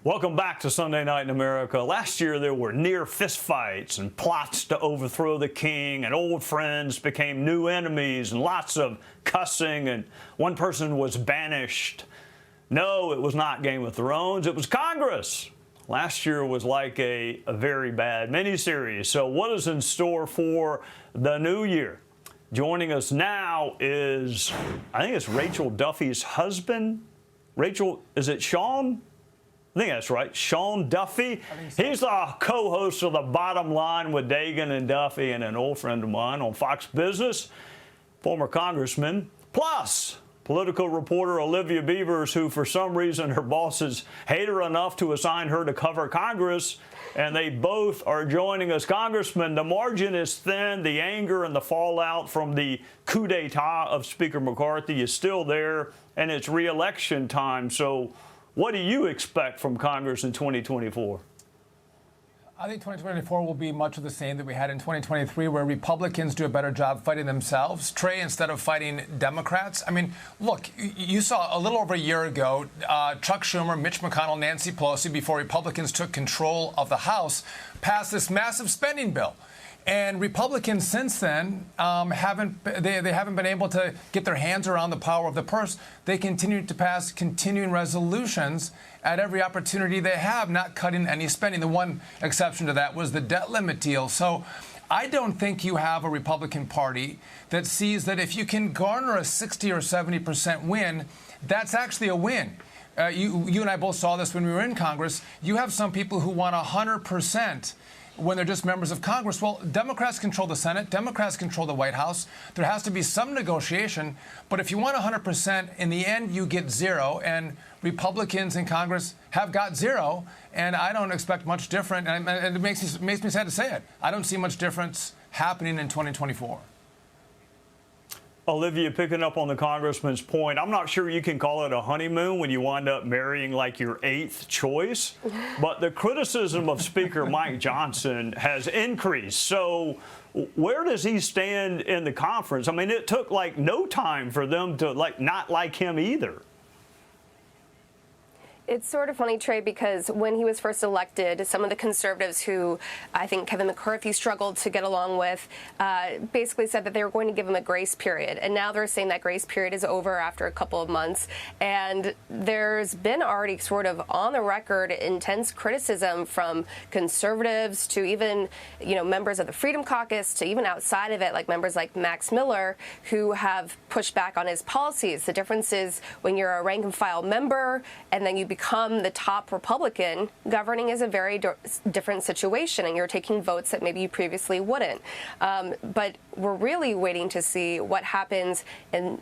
Welcome back to Sunday Night in America. Last year, there were near fistfights and plots to overthrow the king, and old friends became new enemies, and lots of cussing, and one person was banished. No, it was not Game of Thrones. It was Congress. Last year was like a very bad miniseries. So what is in store for the new year? Joining us now is, I think it's Rachel Duffy's husband. Rachel, is it Sean? I think that's right, Sean Duffy. So. He's the co-host of The Bottom Line with Dagan and Duffy, and an old friend of mine on Fox Business, former congressman, plus political reporter Olivia Beavers, who for some reason her bosses hate her enough to assign her to cover Congress, and they both are joining us. Congressman, the margin is thin. The anger and the fallout from the coup d'etat of Speaker McCarthy is still there, and it's re-election time. So what do you expect from Congress in 2024? I think 2024 will be much of the same that we had in 2023, where Republicans do a better job fighting themselves. Trey, instead of fighting Democrats. I mean, look, you saw a little over a year ago, Chuck Schumer, Mitch McConnell, Nancy Pelosi, before Republicans took control of the House, passed this massive spending bill. And Republicans since then haven't been able to get their hands around the power of the purse. They continue to pass continuing resolutions at every opportunity they have, not cutting any spending. The one exception to that was the debt limit deal. So I don't think you have a Republican Party that sees that if you can garner a 60 or 70% win, that's actually a win. You and I both saw this when we were in Congress. You have some people who want 100% when they're just members of Congress. Well, Democrats control the Senate. Democrats control the White House. There has to be some negotiation. But if you want 100%, in the end, you get zero. And Republicans in Congress have got zero. And I don't expect much different. And it makes me sad to say it. I don't see much difference happening in 2024. Olivia, picking up on the congressman's point, I'm not sure you can call it a honeymoon when you wind up marrying like your 8th choice, but the criticism of Speaker Mike Johnson has increased. So where does he stand in the conference? I mean, it took like no time for them to not like him either. It's sort of funny, Trey, because when he was first elected, some of the conservatives who I think Kevin McCarthy struggled to get along with basically said that they were going to give him a grace period. And now they're saying that grace period is over after a couple of months. And there's been already sort of on the record intense criticism from conservatives to even, members of the Freedom Caucus to even outside of it, like members like Max Miller, who have pushed back on his policies. The difference is when you're a rank and file member and then you become the top Republican, governing is a very different situation, and you're taking votes that maybe you previously wouldn't. But we're really waiting to see what happens in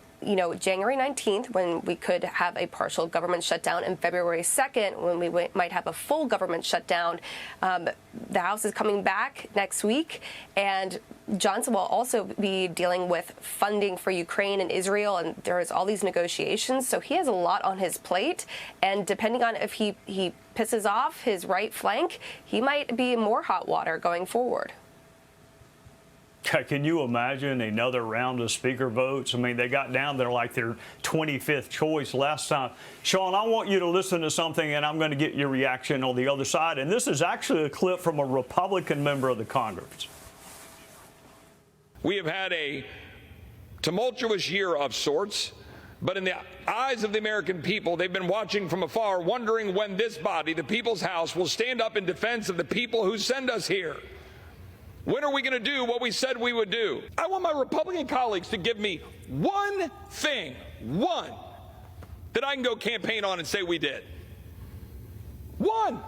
January 19th, when we could have a partial government shutdown, and February 2nd, when we might have a full government shutdown. The House is coming back next week, and Johnson will also be dealing with funding for Ukraine and Israel, and there is all these negotiations. So he has a lot on his plate, and depending on if he pisses off his right flank, he might be more hot water going forward. Can you imagine another round of speaker votes? I mean, they got down there like their 25th choice last time. Sean, I want you to listen to something, and I'm going to get your reaction on the other side. And this is actually a clip from a Republican member of the Congress. We have had a tumultuous year of sorts, but in the eyes of the American people, they've been watching from afar, wondering when this body, the People's House, will stand up in defense of the people who send us here. When are we going to do what we said we would do? I want my Republican colleagues to give me one thing, that I can go campaign on and say we did. One.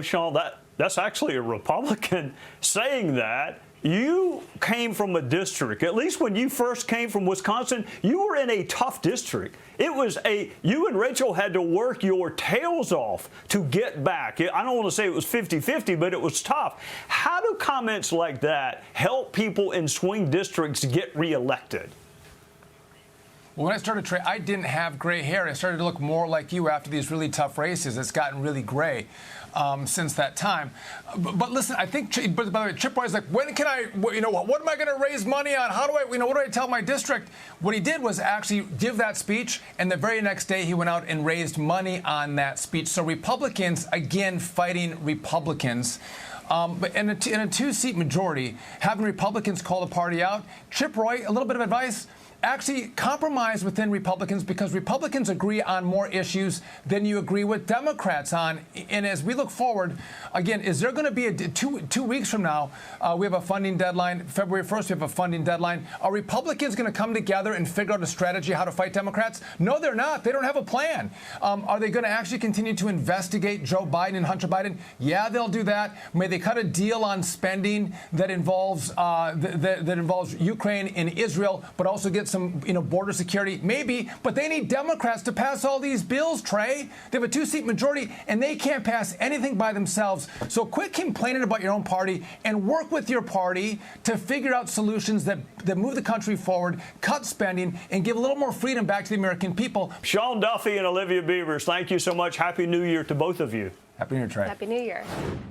Sean, that's actually a Republican saying that. You came from a district, at least when you first came from Wisconsin, you were in a tough district. You and Rachel had to work your tails off to get back. I don't want to say it was 50-50, but it was tough. How do comments like that help people in swing districts get reelected? Well, when I started, Trey, I didn't have gray hair. I started to look more like you after these really tough races. It's gotten really gray since that time. But listen, I think, by the way, Chip Roy's like, when can I, what am I going to raise money on? How do I, what do I tell my district? What he did was actually give that speech, and the very next day he went out and raised money on that speech. So Republicans, again, fighting Republicans. But in a two-seat majority, having Republicans call the party out, Chip Roy, a little bit of advice, actually compromise within Republicans, because Republicans agree on more issues than you agree with Democrats on. And as we look forward, again, is there going to be two weeks from now, we have a funding deadline, February 1st, we have a funding deadline. Are Republicans going to come together and figure out a strategy how to fight Democrats? No, they're not. They don't have a plan. Are they going to actually continue to investigate Joe Biden and Hunter Biden? Yeah, they'll do that. May they cut a deal on spending that involves that involves Ukraine and Israel, but also get some border security? Maybe, but they need Democrats to pass all these bills, Trey. They have a two-seat majority, and they can't pass anything by themselves. So quit complaining about your own party and work with your party to figure out solutions that move the country forward, cut spending, and give a little more freedom back to the American people. Sean Duffy and Olivia Beavers, thank you so much. Happy New Year to both of you. Happy New Year, Trey. Happy New Year.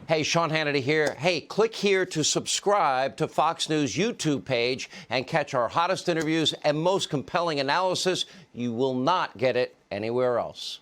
Hey, Sean Hannity here. Hey, click here to subscribe to Fox News YouTube page and catch our hottest interviews and most compelling analysis. You will not get it anywhere else.